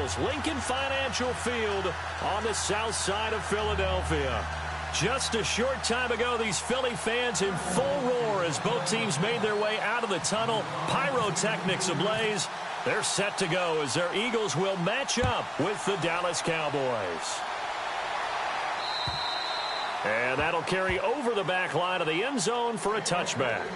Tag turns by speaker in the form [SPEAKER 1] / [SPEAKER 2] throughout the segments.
[SPEAKER 1] Eagles, Lincoln Financial Field on the south side of Philadelphia. Just a short time ago, these Philly fans in full roar as both teams made their way out of the tunnel. Pyrotechnics ablaze. They're set to go as their Eagles will match up with the Dallas Cowboys. And that'll carry over the back line of the end zone for a touchback.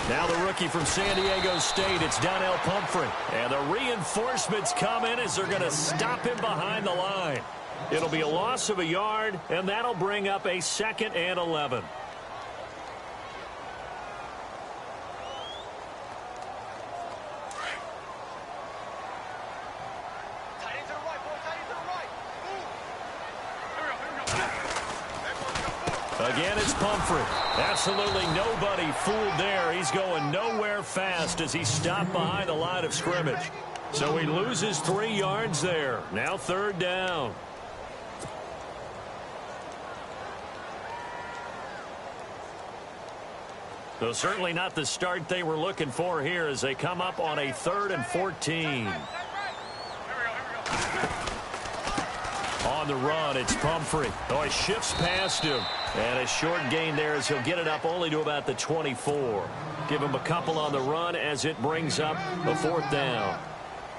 [SPEAKER 1] Now the rookie from San Diego State, it's Donnell Pumphrey. And the reinforcements come in as they're going to stop him behind the line. It'll be a loss of a yard, and that'll bring up a 2nd and 11. Again, it's Pumphrey. Absolutely nobody fooled there. He's going nowhere fast as he's stopped behind the line of scrimmage. So he loses 3 yards there. Now 3rd down. So certainly not the start they were looking for here as they come up on a 3rd and 14. On the run, it's Pumphrey. Oh, he shifts past him. And a short gain there as he'll get it up only to about the 24. Give him a couple on the run as it brings up a 4th down.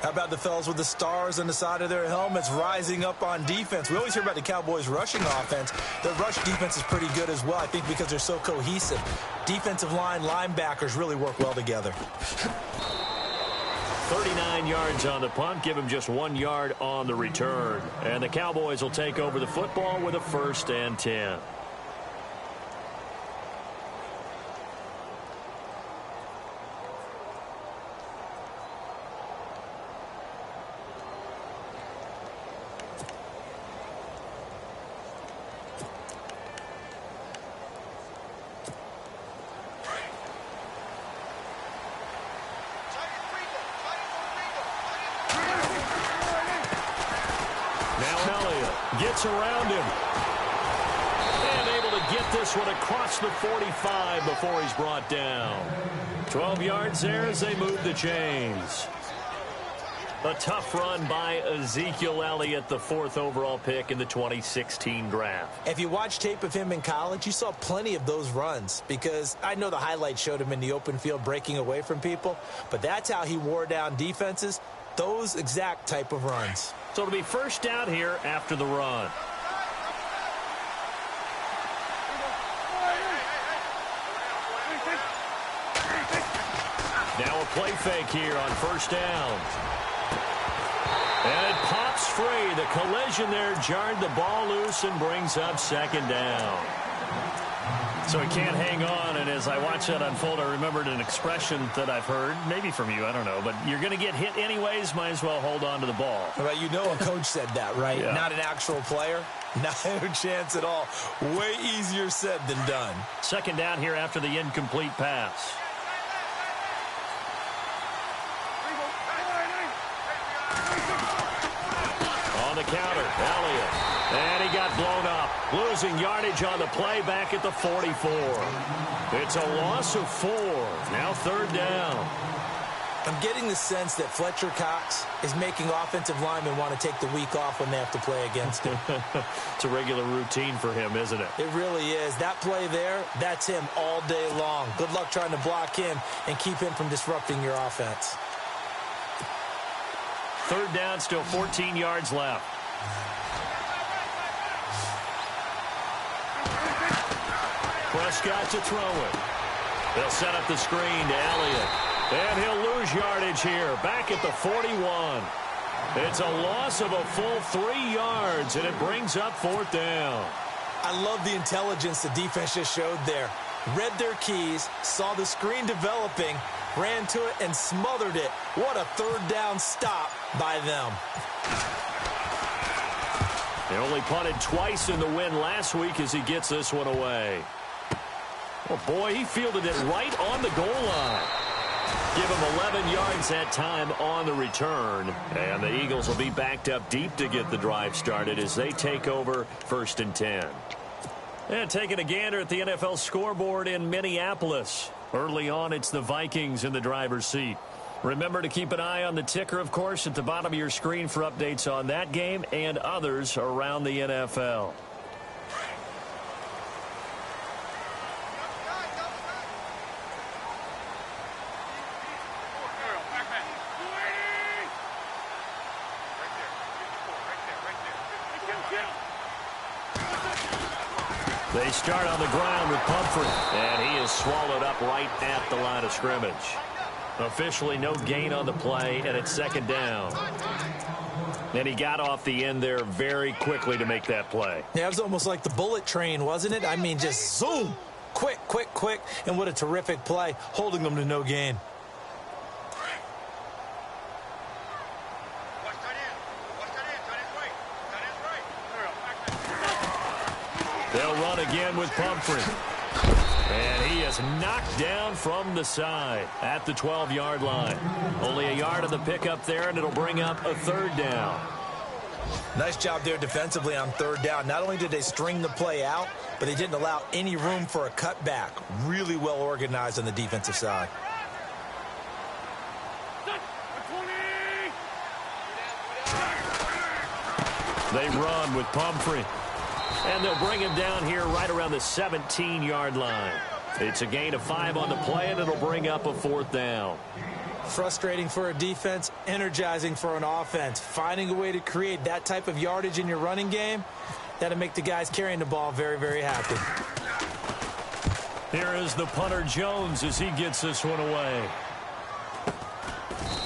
[SPEAKER 2] How about the fellas with the stars on the side of their helmets rising up on defense? We always hear about the Cowboys' rushing offense. Their rush defense is pretty good as well, I think, because they're so cohesive. Defensive line, linebackers really work well together.
[SPEAKER 1] 39 yards on the punt. Give him just 1 yard on the return. And the Cowboys will take over the football with a 1st and 10. Gets around him. And able to get this one across the 45 before he's brought down. 12 yards there as they move the chains. A tough run by Ezekiel Elliott, the 4th overall pick in the 2016 draft.
[SPEAKER 2] If you watch tape of him in college, you saw plenty of those runs because I know the highlights showed him in the open field breaking away from people, but that's how he wore down defenses, those exact type of runs.
[SPEAKER 1] So it'll be 1st down here after the run. Now a play fake here on 1st down. And it pops free. The collision there jarred the ball loose and brings up 2nd down. So he can't hang on, and as I watch that unfold, I remembered an expression that I've heard, maybe from you, I don't know, but you're going to get hit anyways, might as well hold on to the ball.
[SPEAKER 2] Well, you know a coach said that, right?
[SPEAKER 1] Yeah.
[SPEAKER 2] Not an actual player. No chance at all. Way easier said than done.
[SPEAKER 1] 2nd down here after the incomplete pass. On the counter, Elliott. And he got blown up. Losing yardage on the play back at the 44. It's a loss of 4. Now 3rd down.
[SPEAKER 2] I'm getting the sense that Fletcher Cox is making offensive linemen want to take the week off when they have to play against him.
[SPEAKER 1] It's a regular routine for him, isn't it?
[SPEAKER 2] It really is. That play there, that's him all day long. Good luck trying to block him and keep him from disrupting your offense.
[SPEAKER 1] 3rd down, still 14 yards left. Prescott to throw it. They'll set up the screen to Elliott. And he'll lose yardage here, back at the 41. It's a loss of a full 3 yards, and it brings up 4th down.
[SPEAKER 2] I love the intelligence the defense just showed there. Read their keys, saw the screen developing, ran to it, and smothered it. What a 3rd down stop by them.
[SPEAKER 1] He only punted twice in the win last week as he gets this one away. Oh, boy, he fielded it right on the goal line. Give him 11 yards that time on the return. And the Eagles will be backed up deep to get the drive started as they take over 1st and 10. And taking a gander at the NFL scoreboard in Minneapolis. Early on, it's the Vikings in the driver's seat. Remember to keep an eye on the ticker, of course, at the bottom of your screen for updates on that game and others around the NFL. They start on the ground with Pumphrey, and he is swallowed up right at the line of scrimmage. Officially no gain on the play, and it's 2nd down. And he got off the end there very quickly to make that play.
[SPEAKER 2] Yeah, it was almost like the bullet train, wasn't it? I mean, just zoom, quick, quick, quick, and what a terrific play, holding them to no gain.
[SPEAKER 1] They'll run again with Pumphrey. And he is knocked down from the side at the 12-yard line. Only a yard of the pickup there, and it'll bring up a 3rd down.
[SPEAKER 2] Nice job there defensively on 3rd down. Not only did they string the play out, but they didn't allow any room for a cutback. Really well organized on the defensive side.
[SPEAKER 1] They run with Pumphrey. And they'll bring him down here right around the 17-yard line. It's a gain of 5 on the play, and it'll bring up a 4th down.
[SPEAKER 2] Frustrating for a defense, energizing for an offense. Finding a way to create that type of yardage in your running game, that'll make the guys carrying the ball very, very happy.
[SPEAKER 1] Here is the punter Jones as he gets this one away.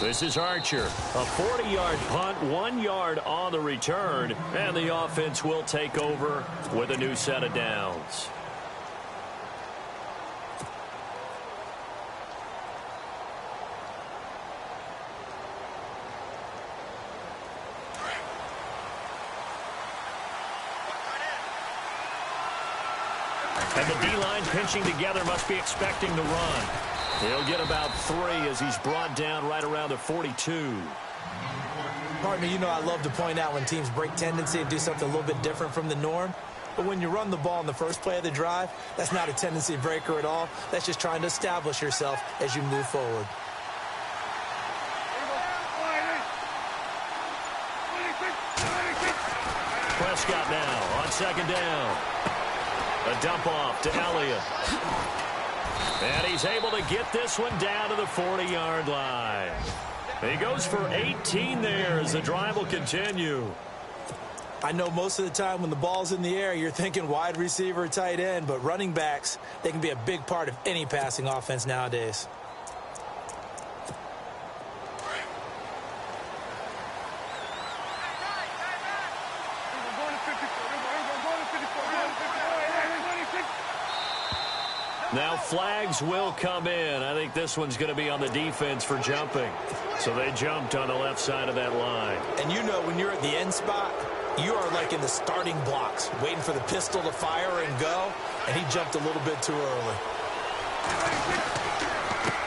[SPEAKER 1] This is Archer. A 40-yard punt, 1 yard on the return, and the offense will take over with a new set of downs. And the D-line pinching together must be expecting to run. He'll get about 3 as he's brought down right around the 42.
[SPEAKER 2] Partner, you know I love to point out when teams break tendency and do something a little bit different from the norm. But when you run the ball in the first play of the drive, that's not a tendency breaker at all. That's just trying to establish yourself as you move forward.
[SPEAKER 1] Prescott now on 2nd down. A dump off to Elliott. And he's able to get this one down to the 40-yard line. He goes for 18 there as the drive will continue.
[SPEAKER 2] I know most of the time when the ball's in the air, you're thinking wide receiver, tight end, but running backs, they can be a big part of any passing offense nowadays.
[SPEAKER 1] Now flags will come in. I think this one's going to be on the defense for jumping. So they jumped on the left side of that line.
[SPEAKER 2] And you know when you're at the end spot, you are like in the starting blocks, waiting for the pistol to fire and go, and he jumped a little bit too early.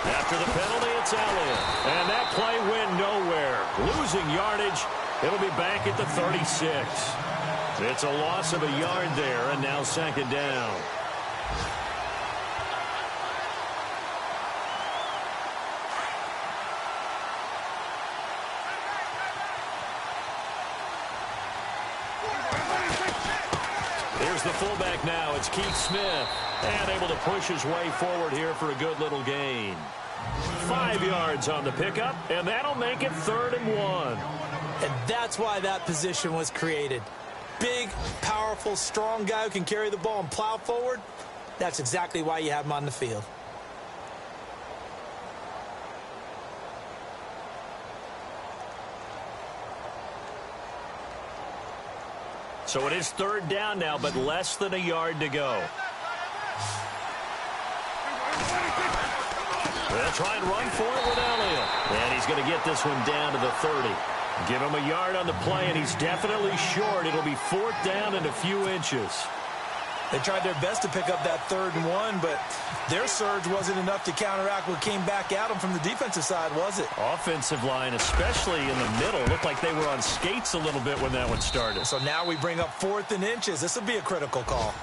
[SPEAKER 1] After the penalty, it's Elliott. And that play went nowhere. Losing yardage. It'll be back at the 36. It's a loss of a yard there, and now 2nd down. Here's the fullback now. It's Keith Smith. And able to push his way forward here for a good little gain. 5 yards on the pickup, and that'll make it 3rd and 1.
[SPEAKER 2] And that's why that position was created. Big, powerful, strong guy who can carry the ball and plow forward. That's exactly why you have him on the field.
[SPEAKER 1] So it is 3rd down now, but less than a yard to go. They'll try and run for it with Elliott. And he's going to get this one down to the 30. Give him a yard on the play, and he's definitely short. It'll be 4th down and a few inches.
[SPEAKER 2] They tried their best to pick up that 3rd and 1, but their surge wasn't enough to counteract what came back at them from the defensive side, was it?
[SPEAKER 1] Offensive line, especially in the middle, looked like they were on skates a little bit when that one started.
[SPEAKER 2] So now we bring up 4th and inches. This will be a critical call.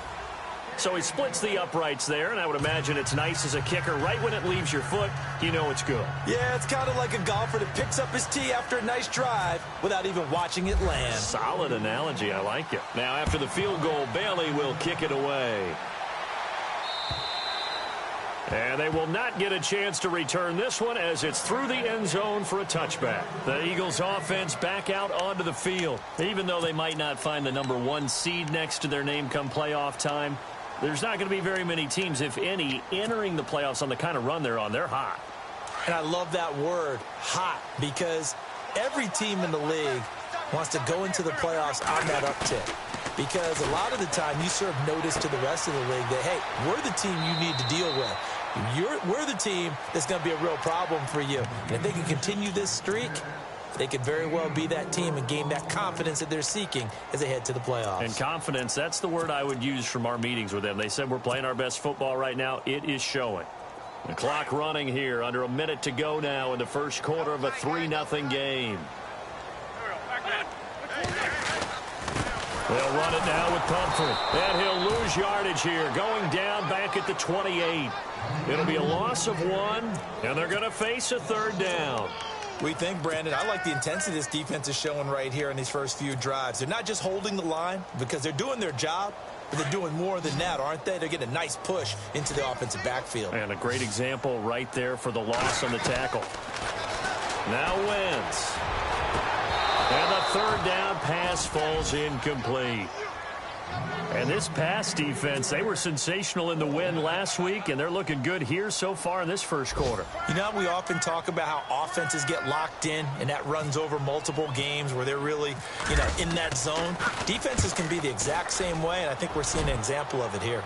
[SPEAKER 1] So he splits the uprights there, and I would imagine it's nice as a kicker. Right when it leaves your foot, you know it's good.
[SPEAKER 2] Yeah, it's kind of like a golfer that picks up his tee after a nice drive without even watching it land.
[SPEAKER 1] Solid analogy. I like it. Now, after the field goal, Bailey will kick it away. And they will not get a chance to return this one as it's through the end zone for a touchback. The Eagles offense back out onto the field. Even though they might not find the number 1 seed next to their name come playoff time, there's not going to be very many teams, if any, entering the playoffs on the kind of run they're on. They're hot.
[SPEAKER 2] And I love that word, hot, because every team in the league wants to go into the playoffs on that uptick. Because a lot of the time you serve notice to the rest of the league that, hey, we're the team you need to deal with. We're the team that's going to be a real problem for you. And if they can continue this streak, they could very well be that team and gain that confidence that they're seeking as they head to the playoffs.
[SPEAKER 1] And confidence, that's the word I would use from our meetings with them. They said we're playing our best football right now. It is showing. The clock running here, under a minute to go now in the first quarter of a 3-0 game. They'll run it now with Pumphrey. And he'll lose yardage here, going down back at the 28. It'll be a loss of 1, and they're going to face a 3rd down.
[SPEAKER 2] We think, Brandon, I like the intensity this defense is showing right here in these first few drives. They're not just holding the line because they're doing their job, but they're doing more than that, aren't they? They're getting a nice push into the offensive backfield.
[SPEAKER 1] And a great example right there for the loss on the tackle. Now Wentz. And the 3rd down pass falls incomplete. And this pass defense, they were sensational in the win last week, and they're looking good here so far in this first quarter.
[SPEAKER 2] You know, we often talk about how offenses get locked in, and that runs over multiple games where they're really, in that zone. Defenses can be the exact same way, and I think we're seeing an example of it here.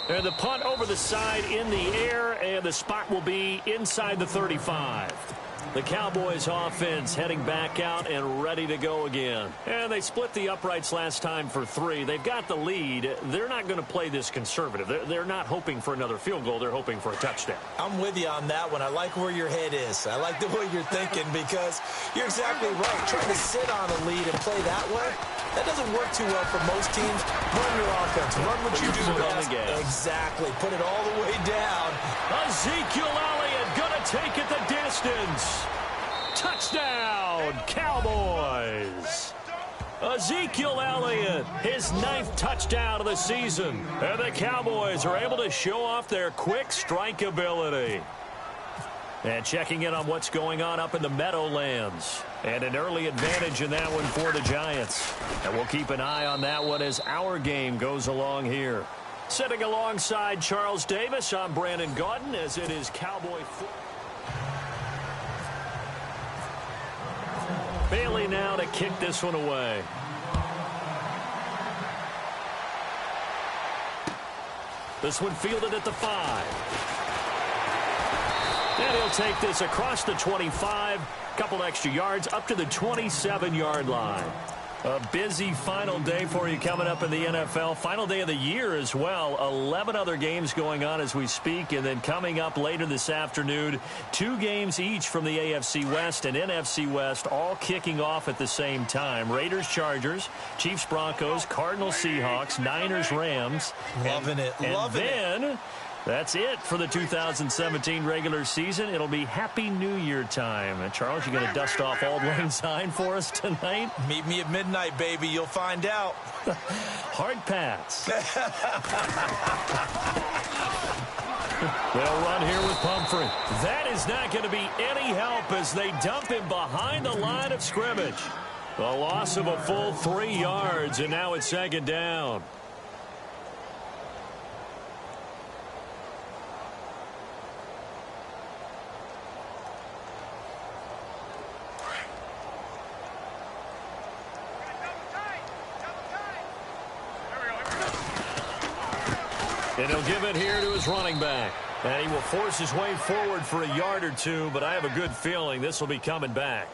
[SPEAKER 1] And the punt over the side in the air, and the spot will be inside the 35. The Cowboys offense heading back out and ready to go again. And they split the uprights last time for 3. They've got the lead. They're not going to play this conservative. They're not hoping for another field goal. They're hoping for a touchdown.
[SPEAKER 2] I'm with you on that one. I like where your head is. I like the way you're thinking because you're exactly right. Trying to sit on a lead and play that way, that doesn't work too well for most teams. Run your offense. Run what you do best. Exactly. Put it all the way down.
[SPEAKER 1] Ezekiel Elliott going to take it the distance. Touchdown, Cowboys. Ezekiel Elliott, his 9th touchdown of the season. And the Cowboys are able to show off their quick strike ability. And checking in on what's going on up in the Meadowlands. And an early advantage in that one for the Giants. And we'll keep an eye on that one as our game goes along here. Sitting alongside Charles Davis, I'm Brandon Gaudin as it is Cowboy football. Bailey now to kick this one away. This one fielded at the 5. And he'll take this across the 25. Couple extra yards up to the 27-yard line. A busy final day for you coming up in the NFL. Final day of the year as well. 11 other games going on as we speak. And then coming up later this afternoon, 2 games each from the AFC West and NFC West, all kicking off at the same time. Raiders, Chargers, Chiefs, Broncos, Cardinals, Seahawks, Niners, Rams.
[SPEAKER 2] Loving it.
[SPEAKER 1] And then that's it for the 2017 regular season. It'll be Happy New Year time. And Charles, you going to dust off Auld Lang Syne for us tonight?
[SPEAKER 2] Meet me at midnight, baby. You'll find out.
[SPEAKER 1] Hard pass. They'll run here with Pumphrey. That is not going to be any help as they dump him behind the line of scrimmage. A loss of a full 3 yards, and now it's 2nd down. And he'll give it here to his running back. And he will force his way forward for a yard or 2, but I have a good feeling this will be coming back.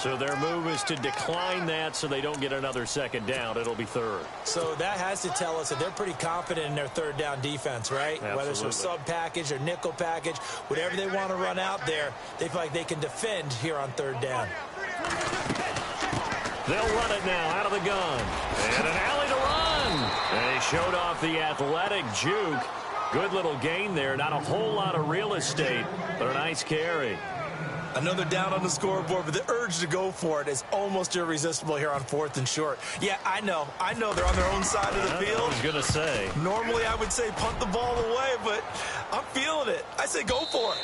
[SPEAKER 1] So their move is to decline that so they don't get another second down. It'll be third.
[SPEAKER 2] So that has to tell us that they're pretty confident in their third down defense, right?
[SPEAKER 1] Absolutely.
[SPEAKER 2] Whether it's a sub package or nickel package, whatever they want to run out there, they feel like they can defend here on third down.
[SPEAKER 1] They'll run it now out of the gun. And an alley to run. They showed off the athletic juke. Good little gain there. Not a whole lot of real estate, but a nice carry.
[SPEAKER 2] Another down on the scoreboard, but the urge to go for it is almost irresistible here on 4th and short. Yeah, I know they're on their own side of the field.
[SPEAKER 1] I was going to say.
[SPEAKER 2] Normally I would say punt the ball away, but I'm feeling it. I say go for it.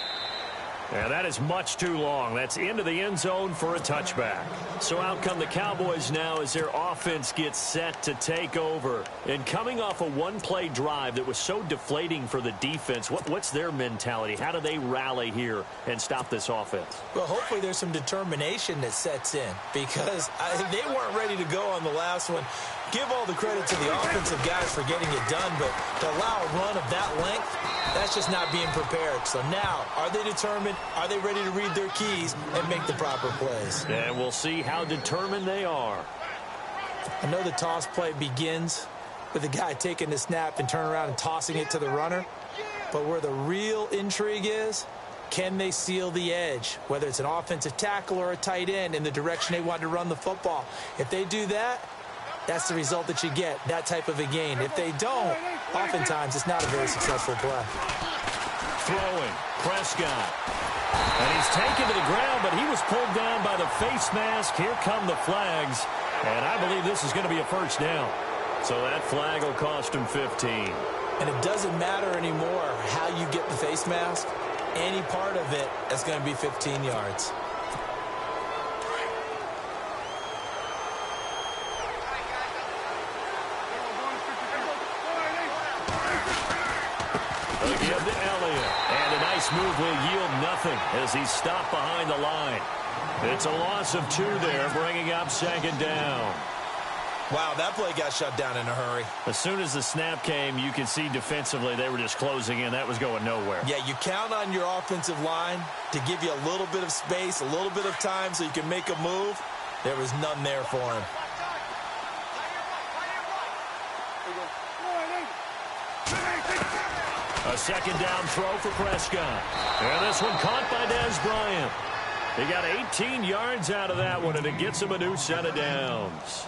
[SPEAKER 1] Yeah, that is much too long. That's into the end zone for a touchback. So out come the Cowboys now as their offense gets set to take over. And coming off a one-play drive that was so deflating for the defense, what's their mentality? How do they rally here and stop this offense?
[SPEAKER 2] Well, hopefully there's some determination that sets in because they weren't ready to go on the last one. Give all the credit to the offensive guys for getting it done, but to allow a run of that length, that's just not being prepared. So now, are they determined? Are they ready to read their keys and make the proper plays?
[SPEAKER 1] And we'll see how determined they are.
[SPEAKER 2] I know the toss play begins with the guy taking the snap and turning around and tossing it to the runner. But where the real intrigue is, can they seal the edge? Whether it's an offensive tackle or a tight end in the direction they want to run the football. If they do that, that's the result that you get, that type of a gain. If they don't, oftentimes it's not a very successful play.
[SPEAKER 1] Throwing, Prescott. And he's taken to the ground, but he was pulled down by the face mask. Here come the flags. And I believe this is going to be a first down. So that flag will cost him 15.
[SPEAKER 2] And it doesn't matter anymore how you get the face mask. Any part of it is going to be 15 yards.
[SPEAKER 1] Give to Elliott. And a nice move will yield nothing as he's stopped behind the line. It's a loss of 2 there, bringing up second down.
[SPEAKER 2] Wow, that play got shut down in a hurry.
[SPEAKER 1] As soon as the snap came, you could see defensively they were just closing in. That was going nowhere.
[SPEAKER 2] Yeah, you count on your offensive line to give you a little bit of space, a little bit of time so you can make a move. There was none there for him.
[SPEAKER 1] A second down throw for Prescott. And this one caught by Dez Bryant. He got 18 yards out of that one, and it gets him a new set of downs.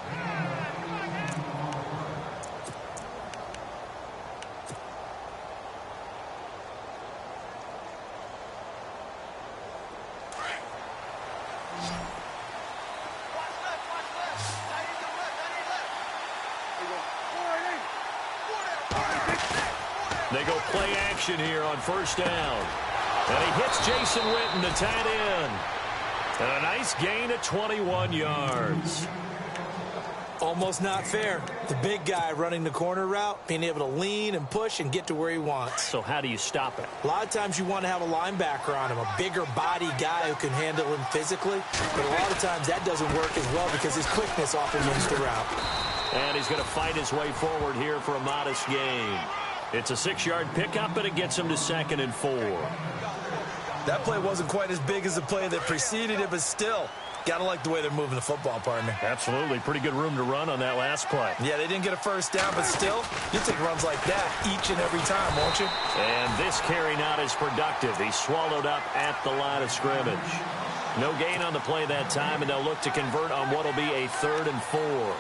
[SPEAKER 1] They go play action here on first down. And he hits Jason Witten, the tight end. And a nice gain of 21 yards.
[SPEAKER 2] Almost not fair. The big guy running the corner route, being able to lean and push and get to where he wants.
[SPEAKER 1] So how do you stop it?
[SPEAKER 2] A lot of times you want to have a linebacker on him, a bigger body guy who can handle him physically. But a lot of times that doesn't work as well because his quickness often wins the route.
[SPEAKER 1] And he's going to fight his way forward here for a modest gain. It's a 6-yard pickup, and it gets him to 2nd and 4.
[SPEAKER 2] That play wasn't quite as big as the play that preceded it, but still, got to like the way they're moving the football, partner.
[SPEAKER 1] Absolutely. Pretty good room to run on that last play.
[SPEAKER 2] Yeah, they didn't get a first down, but still, you take runs like that each and every time, won't you?
[SPEAKER 1] And this carry not as productive. He's swallowed up at the line of scrimmage. No gain on the play that time, and they'll look to convert on what will be a 3rd and 4.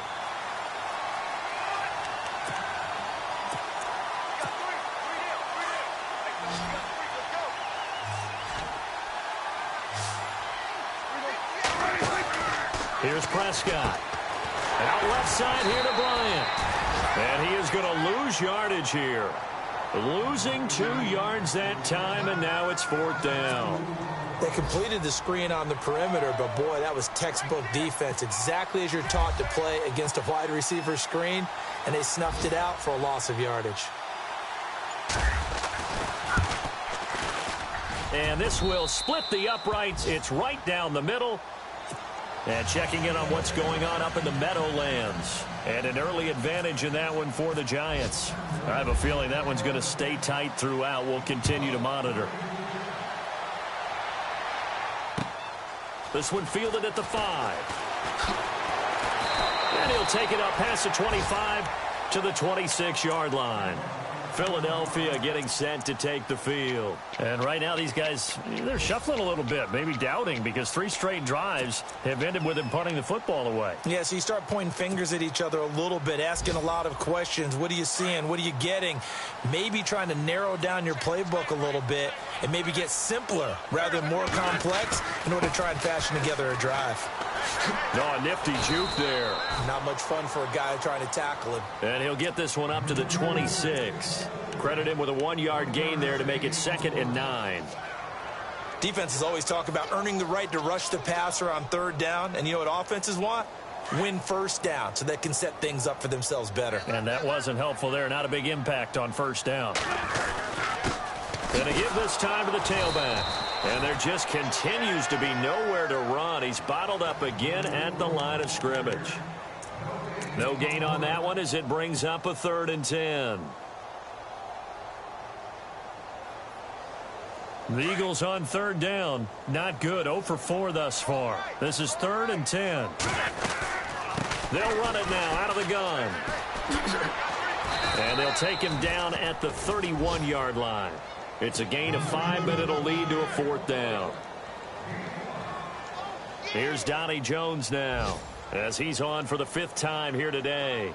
[SPEAKER 1] Here's Prescott. Out left side here to Bryant. And he is going to lose yardage here. Losing 2 yards that time, and now it's 4th down.
[SPEAKER 2] They completed the screen on the perimeter, but boy, that was textbook defense. Exactly as you're taught to play against a wide receiver screen, and they snuffed it out for a loss of yardage.
[SPEAKER 1] And this will split the uprights. It's right down the middle. And checking in on what's going on up in the Meadowlands. And an early advantage in that one for the Giants. I have a feeling that one's going to stay tight throughout. We'll continue to monitor. This one fielded at the 5. And he'll take it up past the 25 to the 26-yard line. Philadelphia getting set to take the field.
[SPEAKER 3] And right now these guys, they're shuffling a little bit, maybe doubting, because 3 straight drives have ended with him punting the football away.
[SPEAKER 2] Yeah, so you start pointing fingers at each other a little bit, asking a lot of questions. What are you seeing? What are you getting? Maybe trying to narrow down your playbook a little bit and maybe get simpler rather than more complex in order to try and fashion together a drive.
[SPEAKER 1] No, a nifty juke there.
[SPEAKER 2] Not much fun for a guy trying to tackle him.
[SPEAKER 1] And he'll get this one up to the 26. Credit him with a 1-yard gain there to make it 2nd and 9.
[SPEAKER 2] Defenses always talk about earning the right to rush the passer on 3rd down. And you know what offenses want? Win 1st down so they can set things up for themselves better.
[SPEAKER 3] And that wasn't helpful there. Not a big impact on 1st down.
[SPEAKER 1] Going to give this time to the tailback. And there just continues to be nowhere to run. He's bottled up again at the line of scrimmage. No gain on that one as it brings up a 3rd and 10.
[SPEAKER 3] The Eagles on 3rd down. Not good. 0 for 4 thus far. This is 3rd and 10.
[SPEAKER 1] They'll run it now out of the gun. And they'll take him down at the 31-yard line. It's a gain of 5, but it'll lead to a 4th down. Here's Donnie Jones now as he's on for the 5th time here today.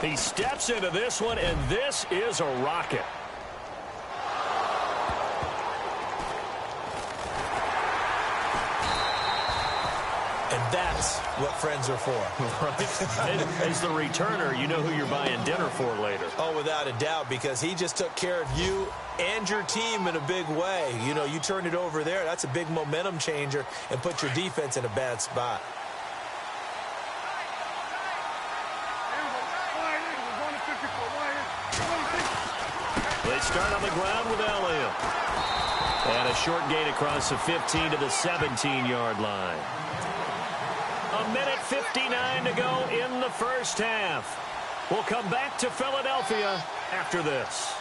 [SPEAKER 1] He steps into this one, and this is a rocket.
[SPEAKER 2] And that's what friends are for.
[SPEAKER 1] Right? As the returner, you know who you're buying dinner for later.
[SPEAKER 2] Oh, without a doubt, because he just took care of you and your team in a big way. You know, you turned it over there. That's a big momentum changer and put your defense in a bad spot.
[SPEAKER 1] They start on the ground with Elliott. And a short gain across the 15 to the 17-yard line. 1:59 to go in the 1st half. We'll come back to Philadelphia after this.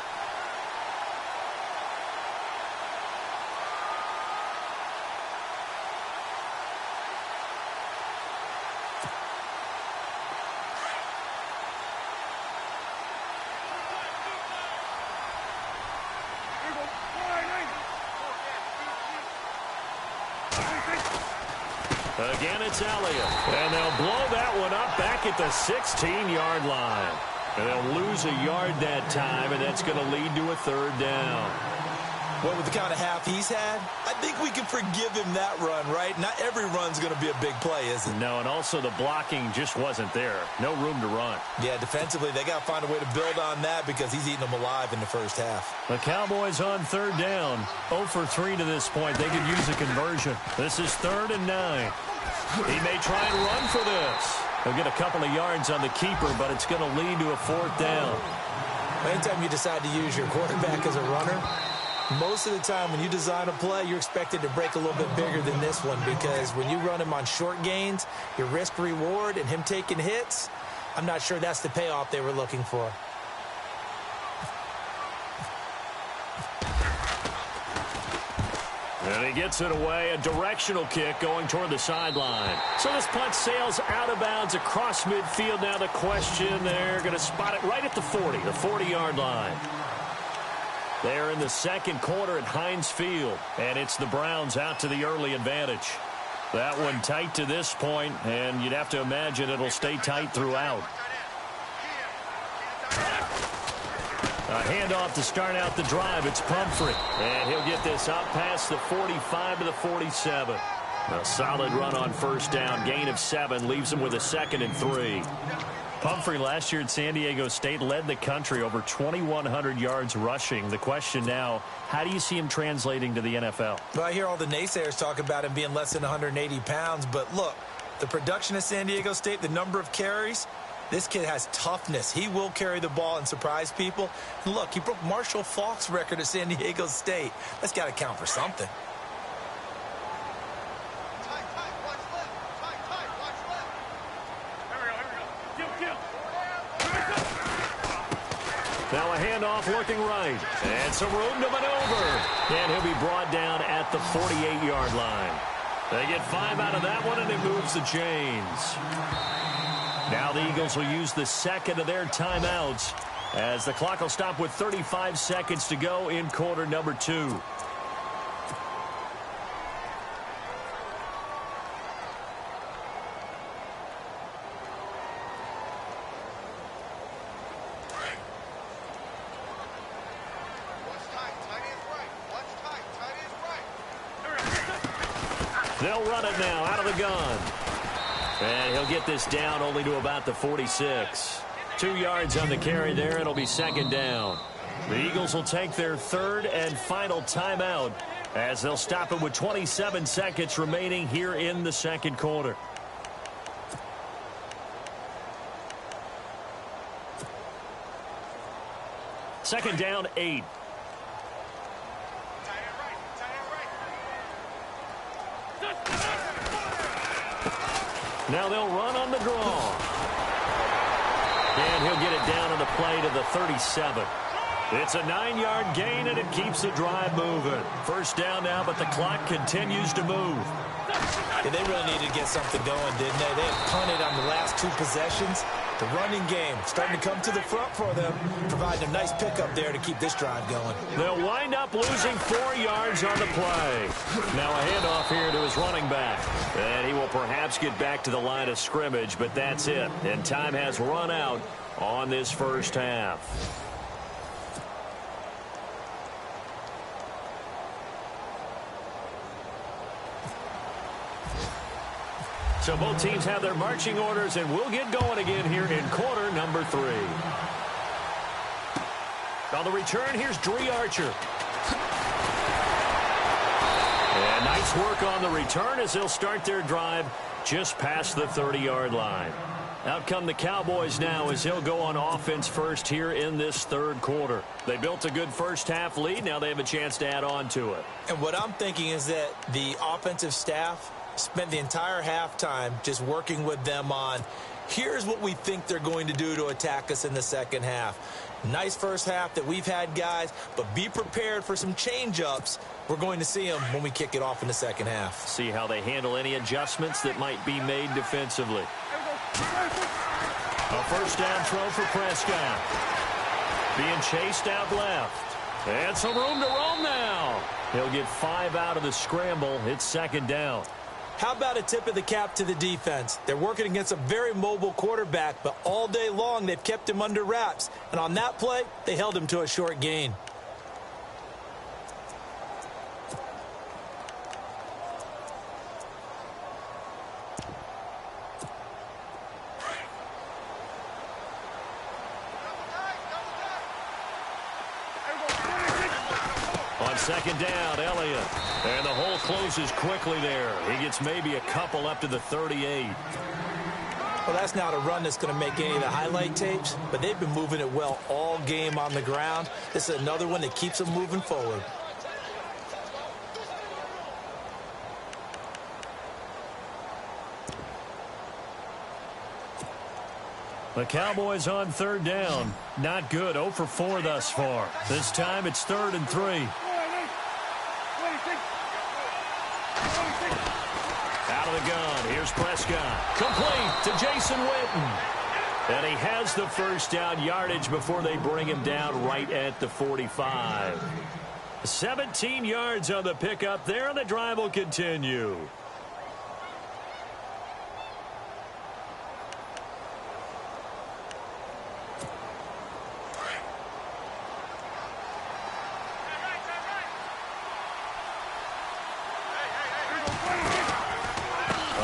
[SPEAKER 1] Again, it's Elliott. And they'll blow that one up back at the 16-yard line. And they'll lose a yard that time, and that's going to lead to a 3rd down.
[SPEAKER 2] Well, with the kind of half he's had, I think we can forgive him that run, right? Not every run's going to be a big play, is it?
[SPEAKER 3] No, and also the blocking just wasn't there. No room to run.
[SPEAKER 2] Yeah, defensively, they got to find a way to build on that because he's eating them alive in the 1st half.
[SPEAKER 3] The Cowboys on 3rd down. 0 for 3 to this point. They could use a conversion. This is 3rd and 9.
[SPEAKER 1] He may try and run for this.
[SPEAKER 3] He'll get a couple of yards on the keeper, but it's going to lead to a 4th down.
[SPEAKER 2] Anytime you decide to use your quarterback as a runner, most of the time when you design a play, you're expected to break a little bit bigger than this one because when you run him on short gains, your risk-reward and him taking hits, I'm not sure that's the payoff they were looking for.
[SPEAKER 1] And he gets it away, a directional kick going toward the sideline. So this punt sails out of bounds across midfield. Now the question, they're going to spot it right at the 40, the 40-yard line. They're in the 2nd quarter at Heinz Field, and it's the Browns out to the early advantage. That one tight to this point, and you'd have to imagine it'll stay tight throughout. A handoff to start out the drive. It's Pumphrey. And he'll get this up past the 45 to the 47. A solid run on 1st down. Gain of 7 leaves him with a 2nd and 3.
[SPEAKER 3] Pumphrey last year at San Diego State led the country over 2,100 yards rushing. The question now, how do you see him translating to the NFL?
[SPEAKER 2] Well, I hear all the naysayers talk about him being less than 180 pounds. But look, the production at San Diego State, the number of carries, this kid has toughness. He will carry the ball and surprise people. And look, he broke Marshall Faulk's record at San Diego State. That's got to count for something.
[SPEAKER 1] Now a handoff looking right. And some room to maneuver. And he'll be brought down at the 48-yard line. They get 5 out of that one, and it moves the chains. Now the Eagles will use the second of their timeouts as the clock will stop with 35 seconds to go in quarter number 2. They'll run it now out of the gun. And he'll get this down only to about the 46. 2 yards on the carry there. It'll be second down. The Eagles will take their third and final timeout as they'll stop it with 27 seconds remaining here in the second quarter. Second down, 8. Now they'll run on the draw. And he'll get it down on the play to the 37. It's a 9-yard gain, and it keeps the drive moving. First down now, but the clock continues to move.
[SPEAKER 2] Yeah, they really needed to get something going, didn't they? They had punted on the last 2 possessions. The running game starting to come to the front for them, providing a nice pickup there to keep this drive going.
[SPEAKER 1] They'll wind up losing 4 yards on the play. Now a handoff here to his running back. And he will perhaps get back to the line of scrimmage, but that's it. And time has run out on this first half. So both teams have their marching orders, and we'll get going again here in quarter number 3. On the return, here's Dree Archer. And nice work on the return as they'll start their drive just past the 30-yard line. Out come the Cowboys now as they'll go on offense first here in this third quarter. They built a good first-half lead. Now they have a chance to add on to it.
[SPEAKER 2] And what I'm thinking is that the offensive staff spent the entire halftime just working with them on, here's what we think they're going to do to attack us in the second half. Nice first half that we've had, guys, but be prepared for some change-ups. We're going to see them when we kick it off in the second half.
[SPEAKER 1] See how they handle any adjustments that might be made defensively. A first down throw for Prescott. Being chased out left. And some room to roam now. He'll get 5 out of the scramble. It's second down.
[SPEAKER 2] How about a tip of the cap to the defense? They're working against a very mobile quarterback, but all day long they've kept him under wraps. And on that play, they held him to a short gain.
[SPEAKER 1] On second down, Elliott. And the hole closes quickly there. He gets maybe a couple up to the 38.
[SPEAKER 2] Well, that's not a run that's going to make any of the highlight tapes, but they've been moving it well all game on the ground. This is another one that keeps them moving forward.
[SPEAKER 1] The Cowboys on third down. Not good. 0 for 4 thus far. This time it's 3rd and 3. Out of the gun. Here's Prescott. Complete to Jason Witten. And he has the first down yardage before they bring him down right at the 45. 17 yards on the pickup there, and the drive will continue.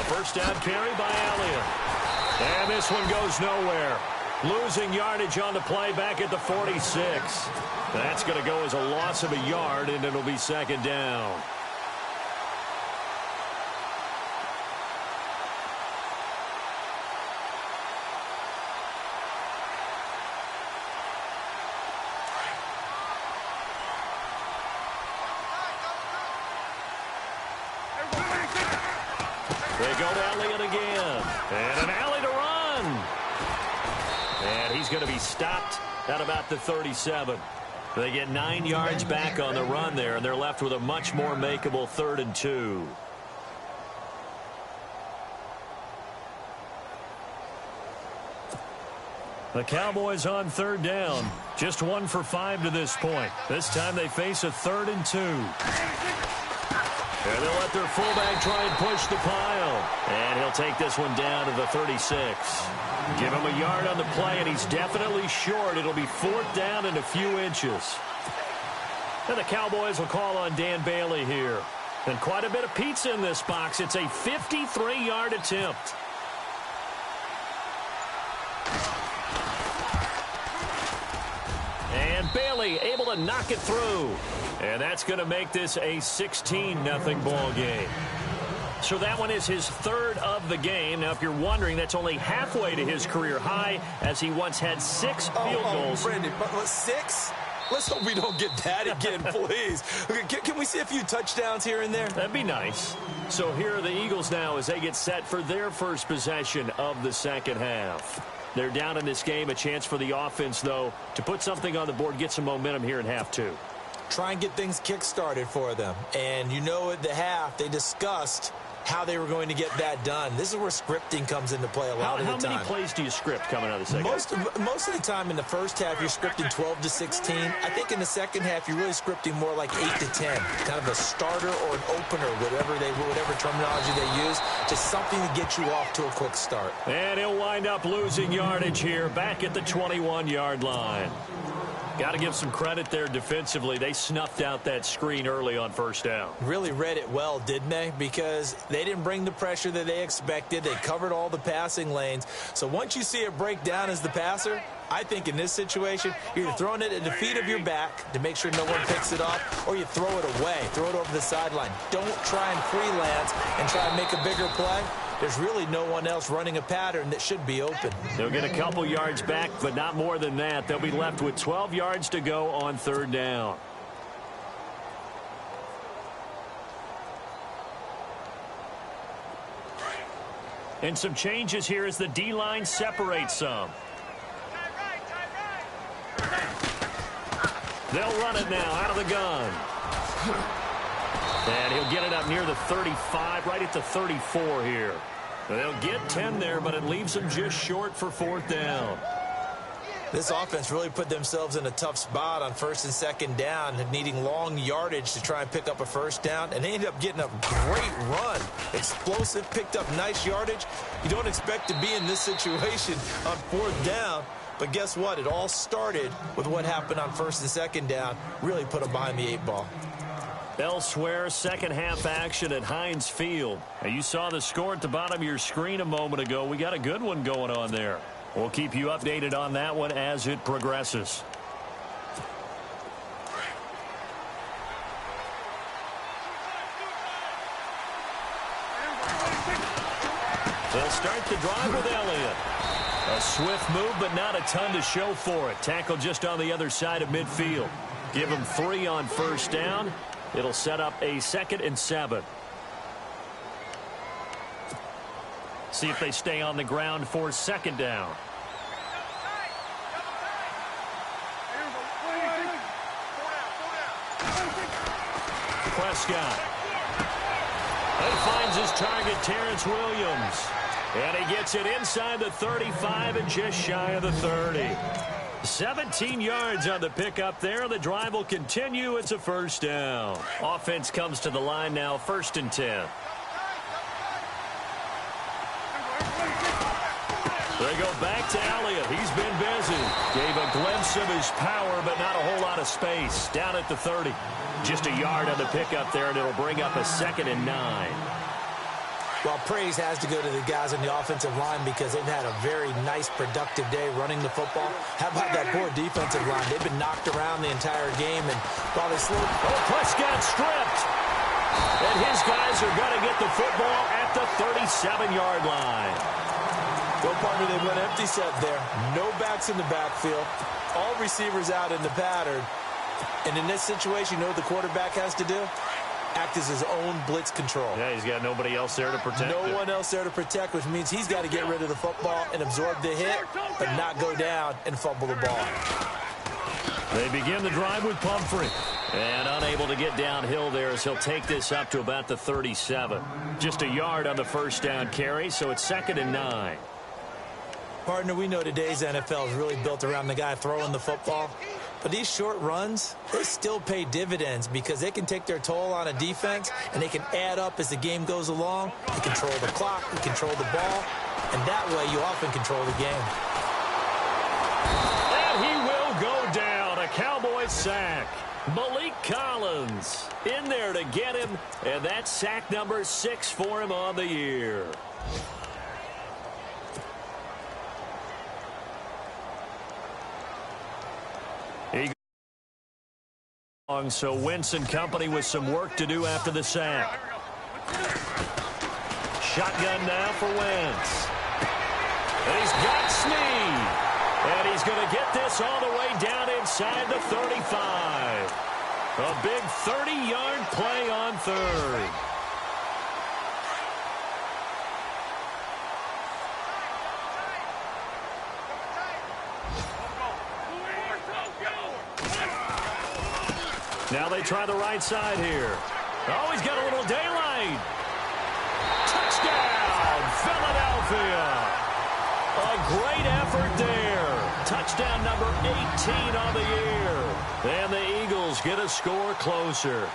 [SPEAKER 1] First down carry by Elliott. And this one goes nowhere. Losing yardage on the play back at the 46. That's going to go as a loss of a yard, and it'll be second down. They go to Elliott again. And an alley to run. And he's going to be stopped at about the 37. They get 9 yards back on the run there, and they're left with a much more makeable 3rd and 2. The Cowboys on 3rd down. Just 1 for 5 to this point. This time they face a 3rd and 2. And they'll let their fullback try and push the pile. And he'll take this one down to the 36. Give him a yard on the play, and he's definitely short. It'll be 4th down and a few inches. And the Cowboys will call on Dan Bailey here. And quite a bit of pizza in this box. It's a 53-yard attempt. And Bailey able to knock it through. And that's going to make this a 16-0 ball game. So that one is his 3rd of the game. Now, if you're wondering, that's only halfway to his career high, as he once had 6 field goals.
[SPEAKER 2] Brandon, but 6? Let's hope we don't get that again, please. Okay, can we see a few touchdowns here and there?
[SPEAKER 1] That'd be nice. So here are the Eagles now as they get set for their first possession of the second half. They're down in this game. A chance for the offense, though, to put something on the board, get some momentum here in half 2.
[SPEAKER 2] Try and get things kick-started for them. And you know at the half, they discussed how they were going to get that done. This is where scripting comes into play a lot of the time.
[SPEAKER 1] How many plays do you script coming out of the second half?
[SPEAKER 2] Most of the time in the first half, you're scripting 12 to 16. I think in the second half, you're really scripting more like 8 to 10. Kind of a starter or an opener, whatever terminology they use. Just something to get you off to a quick start.
[SPEAKER 1] And he'll wind up losing yardage here back at the 21-yard line. Got to give some credit there defensively. They snuffed out that screen early on 1st down.
[SPEAKER 2] Really read it well, didn't they? Because they didn't bring the pressure that they expected. They covered all the passing lanes. So once you see it break down as the passer, I think in this situation, you're throwing it at the feet of your back to make sure no one picks it off, or you throw it away, throw it over the sideline. Don't try and freelance and try and make a bigger play. There's really no one else running a pattern that should be open.
[SPEAKER 1] They'll get a couple yards back, but not more than that. They'll be left with 12 yards to go on 3rd down. And some changes here as the D-line separates some. They'll run it now out of the gun. And he'll get it up near the 35, right at the 34 here. They'll get 10 there, but it leaves them just short for 4th down.
[SPEAKER 2] This offense really put themselves in a tough spot on 1st and 2nd down, needing long yardage to try and pick up a 1st down, and they ended up getting a great run. Explosive, picked up nice yardage. You don't expect to be in this situation on 4th down, but guess what? It all started with what happened on 1st and 2nd down. Really put them behind the 8 ball.
[SPEAKER 1] Elsewhere, second half action at Heinz Field. Now, you saw the score at the bottom of your screen a moment ago. We got a good one going on there. We'll keep you updated on that one as it progresses. They'll start the drive with Elliott. A swift move, but not a ton to show for it. Tackle just on the other side of midfield. Give him 3 on 1st down. It'll set up a 2nd and 7. See if they stay on the ground for 2nd down. Prescott. And finds his target, Terrence Williams. And he gets it inside the 35 and just shy of the 30. 17 yards on the pickup there. The drive will continue. It's a 1st down. Offense comes to the line now, 1st and 10. They go back to Elliott. He's been busy. Gave a glimpse of his power, but not a whole lot of space. Down at the 30. Just a yard on the pickup there, and it'll bring up a 2nd and 9.
[SPEAKER 2] Well, praise has to go to the guys on the offensive line because they've had a very nice, productive day running the football. How about that poor defensive line? They've been knocked around the entire game, and while they slowed...
[SPEAKER 1] Oh, Prescott stripped. And his guys are going to get the football at the 37-yard line.
[SPEAKER 2] Well, partner, they went empty set there. No backs in the backfield. All receivers out in the pattern. And in this situation, you know what the quarterback has to do? act as his own blitz control.
[SPEAKER 3] Yeah, he's got nobody else there to protect him.
[SPEAKER 2] No one else there to protect, which means he's got to get rid of the football and absorb the hit, but not go down and fumble the ball.
[SPEAKER 3] They begin the drive with Pumphrey. And unable to get downhill there as he'll take this up to about the 37. Just a yard on the first down carry, so it's 2nd and 9.
[SPEAKER 2] Partner, we know today's NFL is really built around the guy throwing the football. But these short runs, they still pay dividends because they can take their toll on a defense and they can add up as the game goes along. You control the clock, you control the ball, and that way you often control the game.
[SPEAKER 3] And he will go down, a Cowboys sack. Malik Collins in there to get him, and that's sack number 6 for him on the year. So Wentz and company with some work to do after the sack. Shotgun now for Wentz. And he's got Snead. And he's going to get this all the way down inside the 35. A big 30-yard play on third. Now they try the right side here. Oh, he's got a little daylight. Touchdown, Philadelphia. A great effort there. Touchdown number 18 on the year. And the Eagles get a score closer.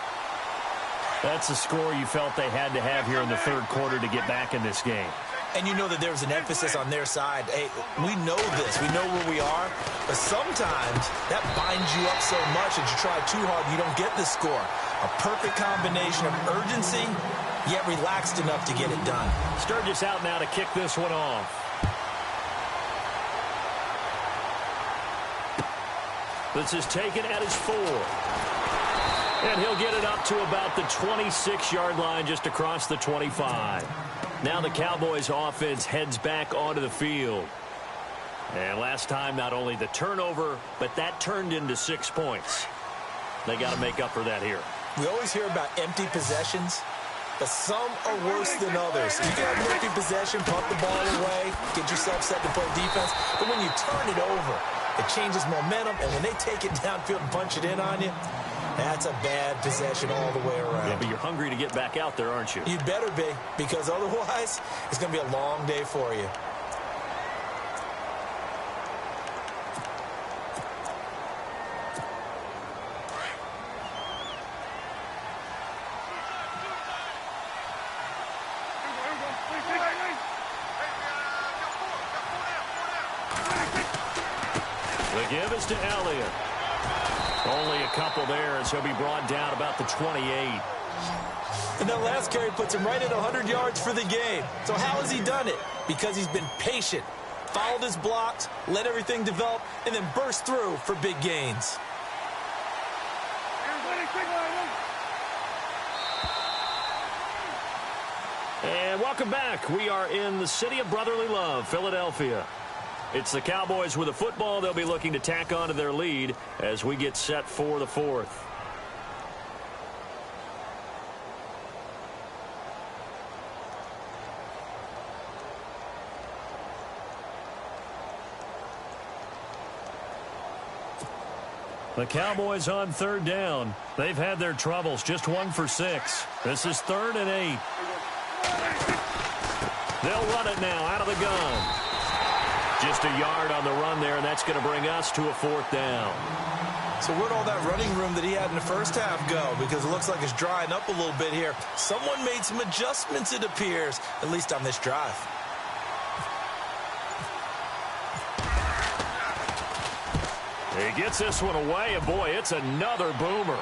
[SPEAKER 3] That's a score you felt they had to have here in the third quarter to get back in this game.
[SPEAKER 2] And you know that there was an emphasis on their side. Hey, we know this. We know where we are. But sometimes that binds you up so much that you try too hard, you don't get the score. A perfect combination of urgency, yet relaxed enough to get it done.
[SPEAKER 3] Sturgis out now to kick this one off. This is taken at his 4. And he'll get it up to about the 26-yard line just across the 25. Now the Cowboys offense heads back onto the field. And last time, not only the turnover, but that turned into 6 points. They got to make up for that here.
[SPEAKER 2] We always hear about empty possessions, but some are worse than others. You can have an empty possession, pump the ball away, get yourself set to play defense. But when you turn it over, it changes momentum. And when they take it downfield and punch it in on you, that's a bad possession all the way around.
[SPEAKER 3] Yeah, but you're hungry to get back out there, aren't you?
[SPEAKER 2] You better be, because otherwise it's going to be a long day for you.
[SPEAKER 3] The give is to Elliott. Only a couple there as he'll be brought down about the 28.
[SPEAKER 2] And that last carry puts him right at 100 yards for the game. So how has he done it? Because he's been patient, followed his blocks, let everything develop, and then burst through for big gains.
[SPEAKER 3] And welcome back. We are in the city of brotherly love, Philadelphia. It's the Cowboys with a football. They'll be looking to tack on to their lead as we get set for the 4th. The Cowboys on 3rd down. They've had their troubles, just 1 for 6. This is 3rd and 8. They'll run it now out of the gun. Just a yard on the run there, and that's going to bring us to a 4th down.
[SPEAKER 2] So where'd all that running room that he had in the first half go? Because it looks like it's drying up a little bit here. Someone made some adjustments, it appears, at least on this drive.
[SPEAKER 3] He gets this one away, and boy, it's another boomer.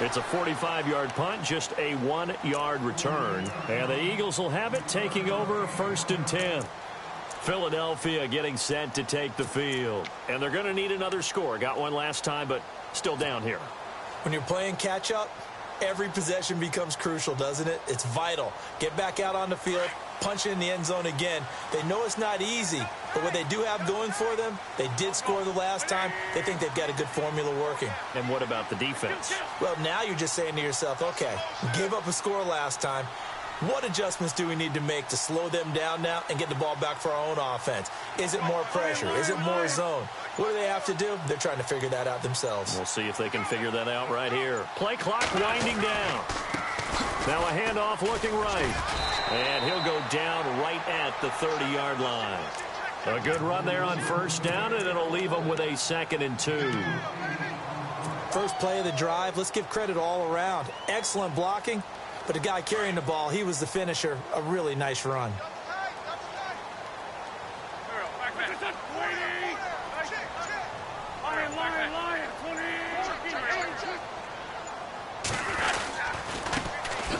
[SPEAKER 3] It's a 45-yard punt, just a 1-yard return. And the Eagles will have it, taking over 1st and 10. Philadelphia getting set to take the field. And they're going to need another score. Got one last time, but still down here.
[SPEAKER 2] When you're playing catch-up, every possession becomes crucial, doesn't it? It's vital. Get back out on the field, punch it in the end zone again. They know it's not easy, But what they do have going for them, they did score the last time. They think they've got a good formula working.
[SPEAKER 3] And what about the defense?
[SPEAKER 2] Well, now you're just saying to yourself, okay, we gave up a score last time. What adjustments do we need to make to slow them down now and get the ball back for our own offense? Is it more pressure? Is it more zone? What do they have to do? They're trying to figure that out themselves.
[SPEAKER 3] We'll see if they can figure that out right here. Play clock winding down. Now a handoff looking right. And he'll go down right at the 30-yard line. A good run there on first down, and it'll leave them with a 2nd and 2.
[SPEAKER 2] First play of the drive, let's give credit all around. Excellent blocking, but the guy carrying the ball, he was the finisher. A really nice run.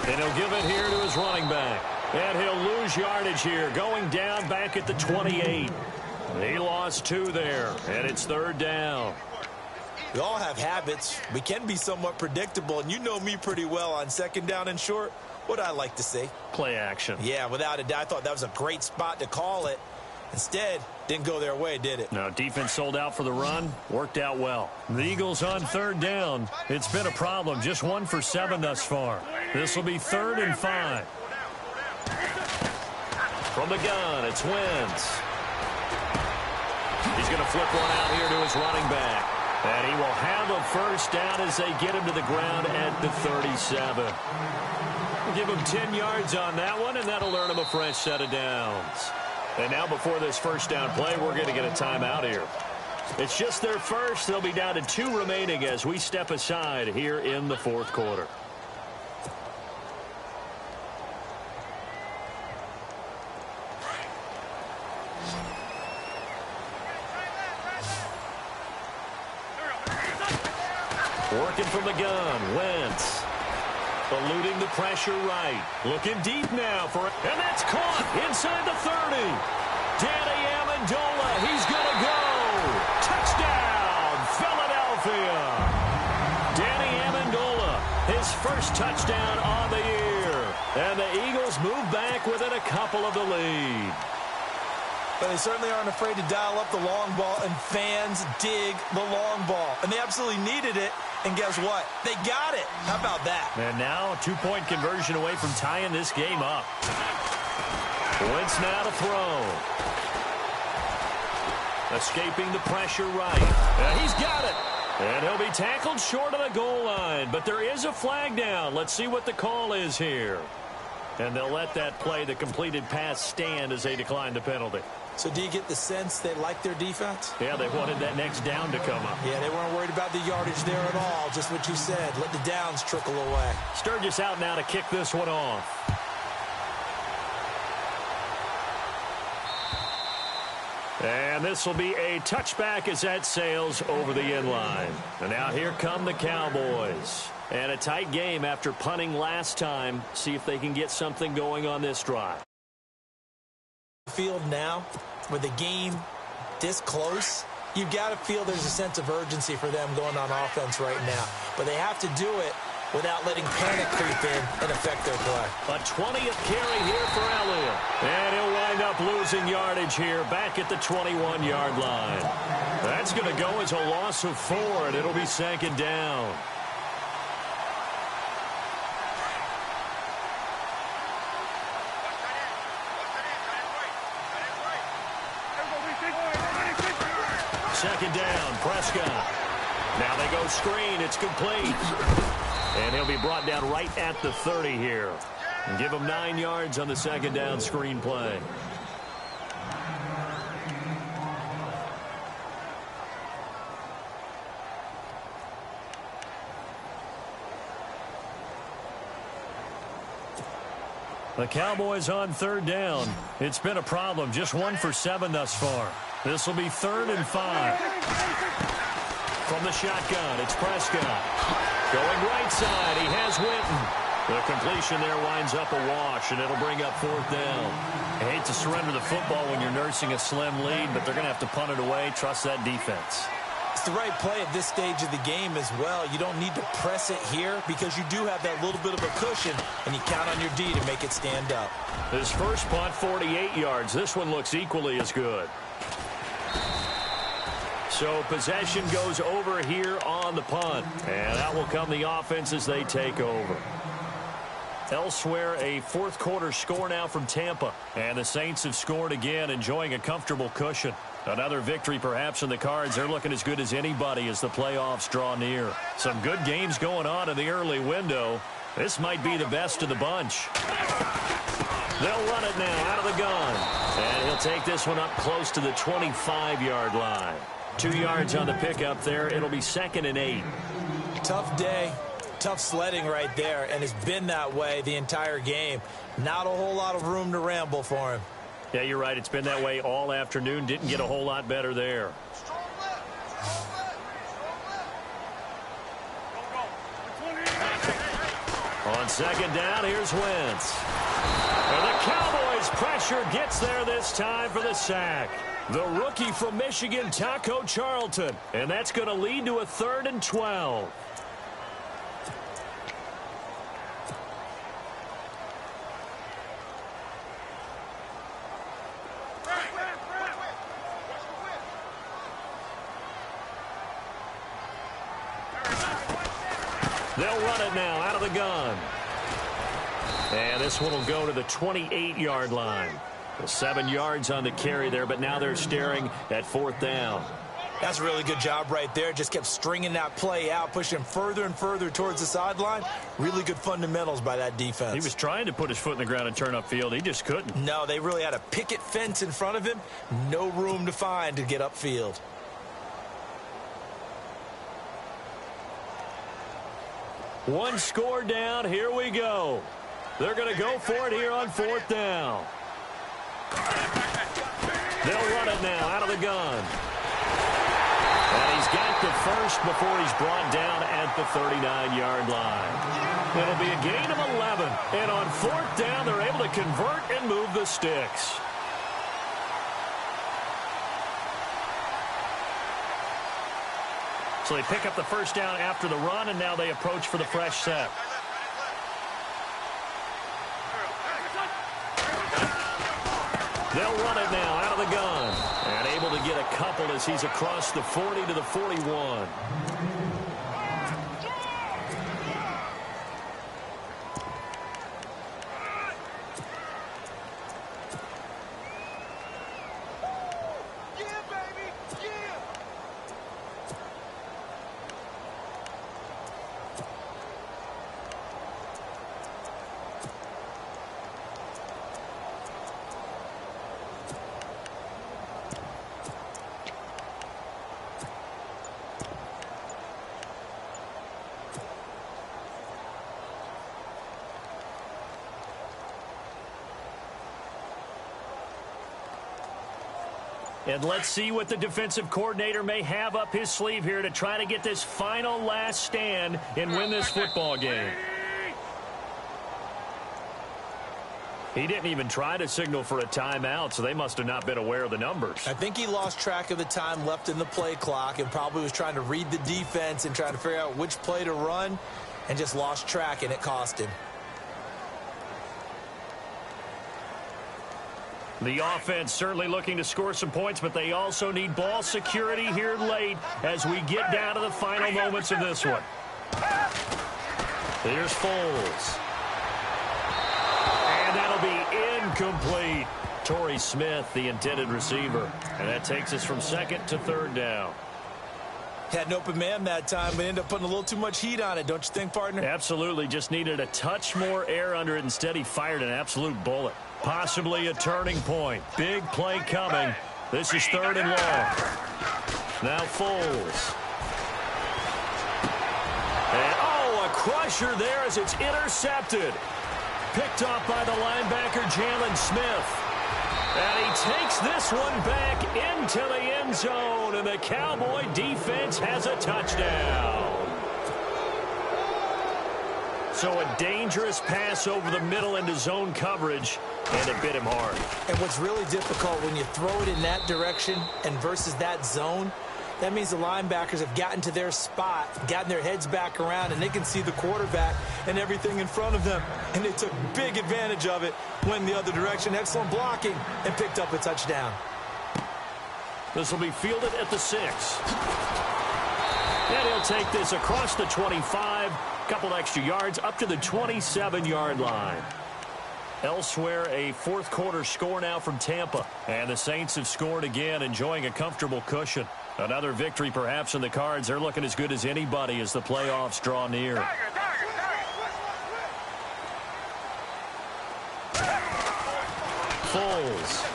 [SPEAKER 3] And he'll give it here to his running back. And he'll lose yardage here, going down back at the 28. He lost 2 there, and it's 3rd down.
[SPEAKER 2] We all have habits. We can be somewhat predictable, and you know me pretty well on 2nd down and short. What I like to see?
[SPEAKER 3] Play action.
[SPEAKER 2] Yeah, without a doubt, I thought that was a great spot to call it. Instead, didn't go their way, did it?
[SPEAKER 3] No, defense sold out for the run. Worked out well. The Eagles on 3rd down. It's been a problem. Just 1 for 7 thus far. This will be 3rd and 5. From the gun, it's Wentz. He's going to flip one out here to his running back. And he will have a first down as they get him to the ground at the 37. We'll give him 10 yards on that one, and that'll earn him a fresh set of downs. And now before this first down play, we're going to get a timeout here. It's just their first. They'll be down to 2 remaining as we step aside here in the 4th quarter. Working from the gun, Wentz. Eluding the pressure right. Looking deep now for it. And that's caught inside the 30. Danny Amendola, he's going to go. Touchdown, Philadelphia. Danny Amendola, his first touchdown on the year. And the Eagles move back within a couple of the lead.
[SPEAKER 2] But they certainly aren't afraid to dial up the long ball, and fans dig the long ball. And they absolutely needed it. And guess what? They got it. How about that?
[SPEAKER 3] And now a 2-point conversion away from tying this game up. Wentz now to throw. Escaping the pressure right. He's got it. And he'll be tackled short of the goal line. But there is a flag down. Let's see what the call is here. And they'll let that play, the completed pass, stand as they decline the penalty.
[SPEAKER 2] So do you get the sense they like their defense?
[SPEAKER 3] Yeah, they wanted that next down to come up.
[SPEAKER 2] Yeah, they weren't worried about the yardage there at all. Just what you said. Let the downs trickle away.
[SPEAKER 3] Sturgis out now to kick this one off. And this will be a touchback as that sails over the end line. And now here come the Cowboys. And a tight game after punting last time. See if they can get something going on this drive.
[SPEAKER 2] Field now, with the game this close, you've got to feel there's a sense of urgency for them going on offense right now. But they have to do it without letting panic creep in and affect their play.
[SPEAKER 3] A 20th carry here for Elliott. And he'll wind up losing yardage here back at the 21-yard line. That's going to go as a loss of 4, and it'll be 2nd down. Second down, Prescott. Now they go screen. It's complete. And he'll be brought down right at the 30 here. And give him 9 yards on the second down screen play. The Cowboys on 3rd down. It's been a problem. Just 1 for 7 thus far. This will be 3rd and 5. From the shotgun, it's Prescott. Going right side, he has Winton. The completion there winds up a wash, and it'll bring up 4th down. I hate to surrender the football when you're nursing a slim lead, but they're going to have to punt it away. Trust that defense.
[SPEAKER 2] It's the right play at this stage of the game as well. You don't need to press it here because you do have that little bit of a cushion, and you count on your D to make it stand up.
[SPEAKER 3] His first punt, 48 yards. This one looks equally as good. So possession goes over here on the punt. And out will come the offense as they take over. Elsewhere, a fourth quarter score now from Tampa. And the Saints have scored again, enjoying a comfortable cushion. Another victory perhaps in the cards. They're looking as good as anybody as the playoffs draw near. Some good games going on in the early window. This might be the best of the bunch. They'll run it now out of the gun. And he'll take this one up close to the 25-yard line. 2 yards on the pickup there. It'll be 2nd and 8.
[SPEAKER 2] Tough day. Tough sledding right there, and it's been that way the entire game. Not a whole lot of room to ramble for him.
[SPEAKER 3] Yeah, you're right. It's been that way all afternoon. Didn't get a whole lot better there. On 2nd down, here's Wentz. And the Cowboys pressure gets there this time for the sack. The rookie from Michigan, Taco Charlton. And that's going to lead to a 3rd and 12. They'll run it now out of the gun. And this one will go to the 28-yard line. 7 yards on the carry there, but now they're staring at 4th down.
[SPEAKER 2] That's a really good job right there. Just kept stringing that play out, pushing further and further towards the sideline. Really good fundamentals by that defense.
[SPEAKER 3] He was trying to put his foot in the ground and turn upfield. He just couldn't.
[SPEAKER 2] No, they really had a picket fence in front of him. No room to find to get upfield.
[SPEAKER 3] One score down. Here we go. They're going to go for it here on 4th down. They'll run it now out of the gun. And he's got the first before he's brought down at the 39-yard line. It'll be a gain of 11. And on 4th down, they're able to convert and move the sticks. So they pick up the first down after the run, and now they approach for the fresh set. They'll run it now out of the gun. And able to get a couple as he's across the 40 to the 41. And let's see what the defensive coordinator may have up his sleeve here to try to get this final last stand and win this football game. He didn't even try to signal for a timeout, so they must have not been aware of the numbers.
[SPEAKER 2] I think he lost track of the time left in the play clock and probably was trying to read the defense and trying to figure out which play to run and just lost track, and it cost him.
[SPEAKER 3] The offense certainly looking to score some points, but they also need ball security here late as we get down to the final moments of this one. Here's Foles. And that'll be incomplete. Torrey Smith, the intended receiver. And that takes us from 2nd to 3rd down.
[SPEAKER 2] Had an open man that time, but ended up putting a little too much heat on it, don't you think, partner?
[SPEAKER 3] Absolutely. Just needed a touch more air under it. Instead, he fired an absolute bullet. Possibly a turning point. Big play coming. This is 3rd and long. Now Foles. And, oh, a crusher there as it's intercepted. Picked off by the linebacker, Jalen Smith. And he takes this one back into the end zone, and the Cowboy defense has a touchdown. So a dangerous pass over the middle into zone coverage, and it bit him hard.
[SPEAKER 2] And what's really difficult when you throw it in that direction and versus that zone, that means the linebackers have gotten to their spot, gotten their heads back around, and they can see the quarterback and everything in front of them. And they took big advantage of it, went the other direction. Excellent blocking, and picked up a touchdown.
[SPEAKER 3] This will be fielded at the 6. And he'll take this across the 25. Couple extra yards up to the 27-yard line. Elsewhere, a fourth-quarter score now from Tampa. And the Saints have scored again, enjoying a comfortable cushion. Another victory perhaps in the cards. They're looking as good as anybody as the playoffs draw near. Foles.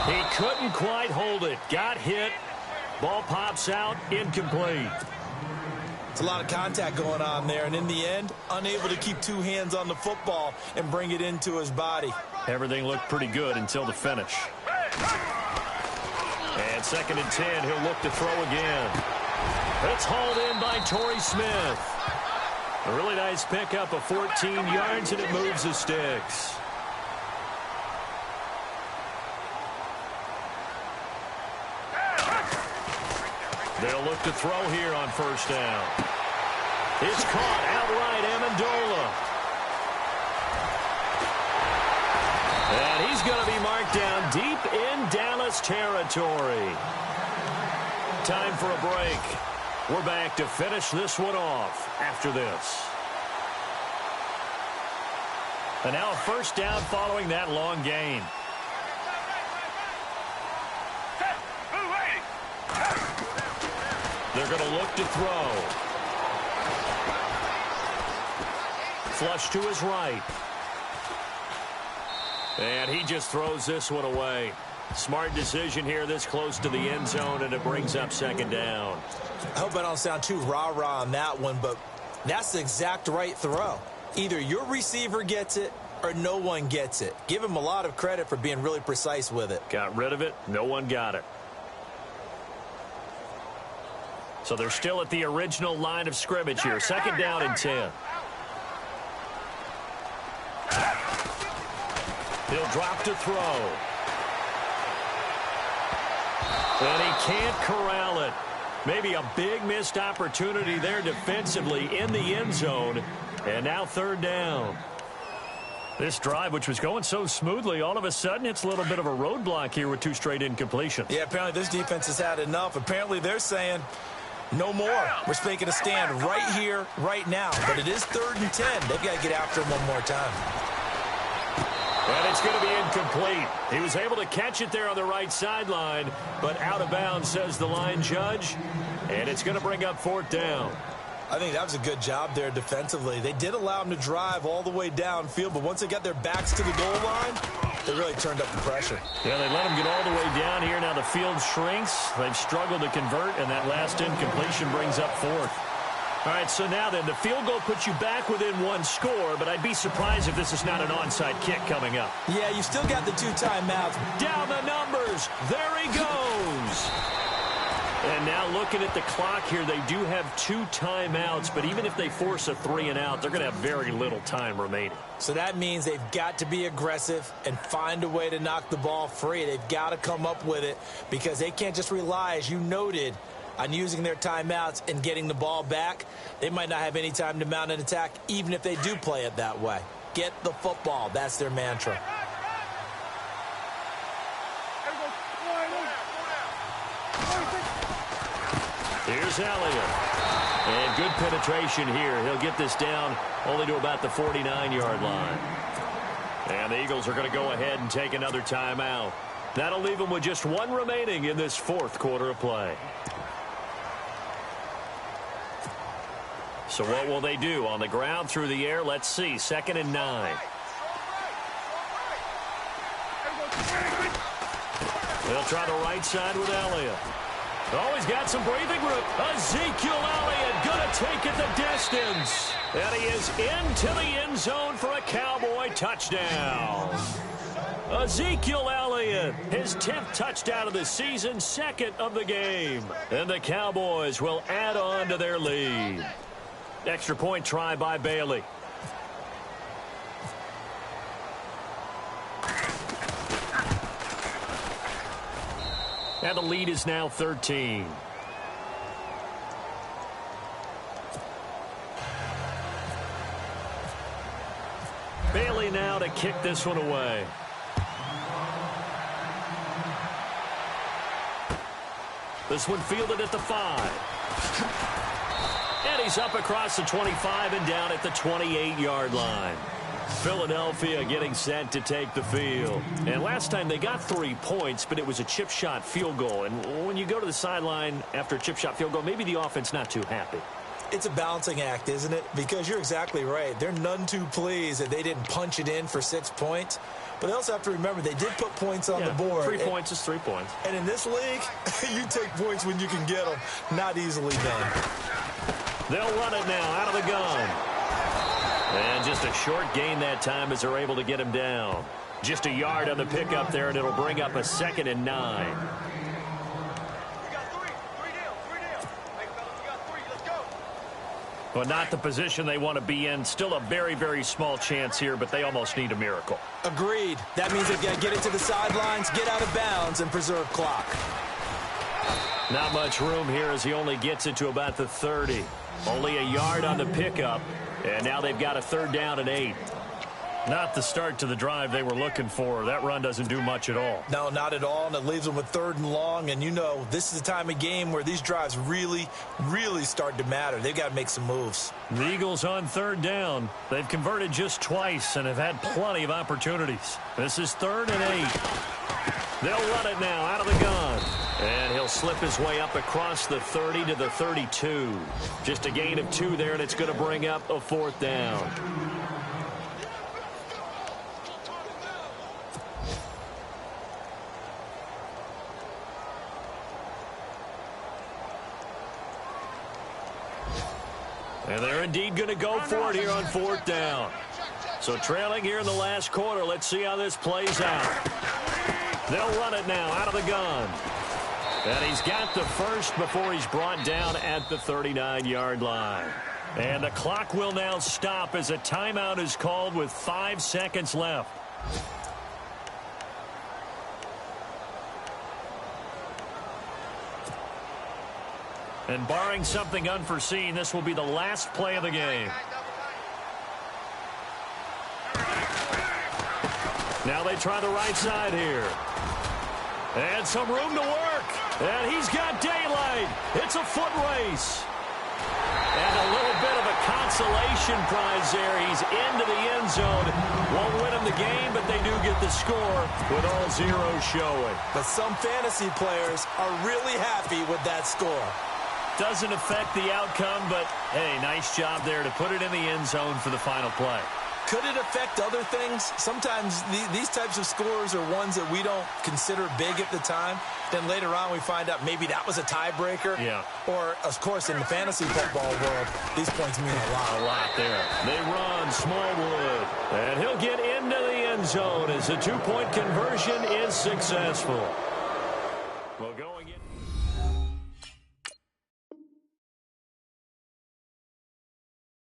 [SPEAKER 3] He couldn't quite hold it. Got hit. Ball pops out. Incomplete.
[SPEAKER 2] It's a lot of contact going on there, and in the end, unable to keep two hands on the football and bring it into his body.
[SPEAKER 3] Everything looked pretty good until the finish. And 2nd and 10, he'll look to throw again. It's hauled in by Torrey Smith. A really nice pickup of 14 yards, and it moves the sticks. They'll look to throw here on 1st down. It's caught outright, Amendola. And he's going to be marked down deep in Dallas territory. Time for a break. We're back to finish this one off after this. And now a 1st down following that long gain. They're going to look to throw. Flush to his right. And he just throws this one away. Smart decision here this close to the end zone, and it brings up 2nd down.
[SPEAKER 2] I hope I don't sound too rah-rah on that one, but that's the exact right throw. Either your receiver gets it or no one gets it. Give him a lot of credit for being really precise with it.
[SPEAKER 3] Got rid of it. No one got it. So they're still at the original line of scrimmage here. 2nd down and 10. He'll drop to throw. And he can't corral it. Maybe a big missed opportunity there defensively in the end zone. And now 3rd down. This drive, which was going so smoothly, all of a sudden it's a little bit of a roadblock here with 2 straight incompletions.
[SPEAKER 2] Yeah, apparently this defense has had enough. Apparently they're saying no more. We're making a stand right here, right now. But it is 3rd and 10. They've got to get after him one more time.
[SPEAKER 3] And it's going to be incomplete. He was able to catch it there on the right sideline, but out of bounds, says the line judge. And it's going to bring up 4th down.
[SPEAKER 2] I think that was a good job there defensively. They did allow them to drive all the way downfield, but once they got their backs to the goal line, they really turned up the pressure.
[SPEAKER 3] Yeah, they let them get all the way down here. Now the field shrinks. They've struggled to convert, and that last incompletion brings up 4th. All right, so now then, the field goal puts you back within 1 score, but I'd be surprised if this is not an onside kick coming up.
[SPEAKER 2] Yeah, you still got the 2 timeouts.
[SPEAKER 3] Down the numbers. There he goes. And now looking at the clock here, they do have 2 timeouts, but even if they force a 3-and-out, they're going to have very little time remaining.
[SPEAKER 2] So that means they've got to be aggressive and find a way to knock the ball free. They've got to come up with it because they can't just rely, as you noted, on using their timeouts and getting the ball back. They might not have any time to mount an attack, even if they do play it that way. Get the football. That's their mantra.
[SPEAKER 3] Here's Elliott. And good penetration here. He'll get this down only to about the 49-yard line. And the Eagles are going to go ahead and take another timeout. That'll leave them with just 1 remaining in this 4th quarter of play. So what will they do? On the ground, through the air, let's see. 2nd and 9. They'll try the right side with Elliott. Oh, he's got some breathing room. Ezekiel Elliott going to take it the distance. And he is into the end zone for a Cowboy touchdown. Ezekiel Elliott, his 10th touchdown of the season, 2nd of the game. And the Cowboys will add on to their lead. Extra point try by Bailey. And the lead is now 13. Bailey now to kick this one away. This one fielded at the 5. And he's up across the 25 and down at the 28-yard line. Philadelphia getting set to take the field. And last time they got 3 points, but it was a chip shot field goal. And when you go to the sideline after a chip shot field goal, maybe the offense not too happy.
[SPEAKER 2] It's a balancing act, isn't it? Because you're exactly right. They're none too pleased that they didn't punch it in for 6 points. But they also have to remember they did put points on the board.
[SPEAKER 3] 3 points is 3 points.
[SPEAKER 2] And in this league, you take points when you can get them. Not easily done.
[SPEAKER 3] They'll run it now out of the gun. And just a short gain that time as they're able to get him down. Just a yard on the pickup there, and it'll bring up a 2nd and 9. But not the position they want to be in. Still a very, very small chance here, but they almost need a miracle.
[SPEAKER 2] Agreed. That means they've got to get it to the sidelines, get out of bounds, and preserve clock.
[SPEAKER 3] Not much room here as he only gets it to about the 30. Only a yard on the pickup, and now they've got a 3rd down and 8. Not the start to the drive they were looking for. That run doesn't do much at all.
[SPEAKER 2] No, not at all, and it leaves them with 3rd and long. And you know, this is the time of game where these drives really, really start to matter. They've got to make some moves.
[SPEAKER 3] The Eagles on 3rd down. They've converted just twice and have had plenty of opportunities. This is 3rd and 8. They'll run it now out of the gun. And he'll slip his way up across the 30 to the 32. Just a gain of 2 there, and it's going to bring up a 4th down. And they're indeed going to go for it here on 4th down. So trailing here in the last quarter. Let's see how this plays out. They'll run it now out of the gun. And he's got the first before he's brought down at the 39-yard line. And the clock will now stop as a timeout is called with 5 seconds left. And barring something unforeseen, this will be the last play of the game. Now they try the right side here. And some room to work. And he's got daylight. It's a foot race. And a little bit of a consolation prize there. He's into the end zone. Won't win him the game, but they do get the score with all zeros showing.
[SPEAKER 2] But some fantasy players are really happy with that score.
[SPEAKER 3] Doesn't affect the outcome, but, hey, nice job there to put it in the end zone for the final play.
[SPEAKER 2] Could it affect other things? Sometimes these types of scores are ones that we don't consider big at the time. Then later on we find out maybe that was a tiebreaker.
[SPEAKER 3] Yeah.
[SPEAKER 2] Or, of course, in the fantasy football world, these points mean a lot.
[SPEAKER 3] A lot there. They run Smallwood. And he'll get into the end zone as the 2-point conversion is successful.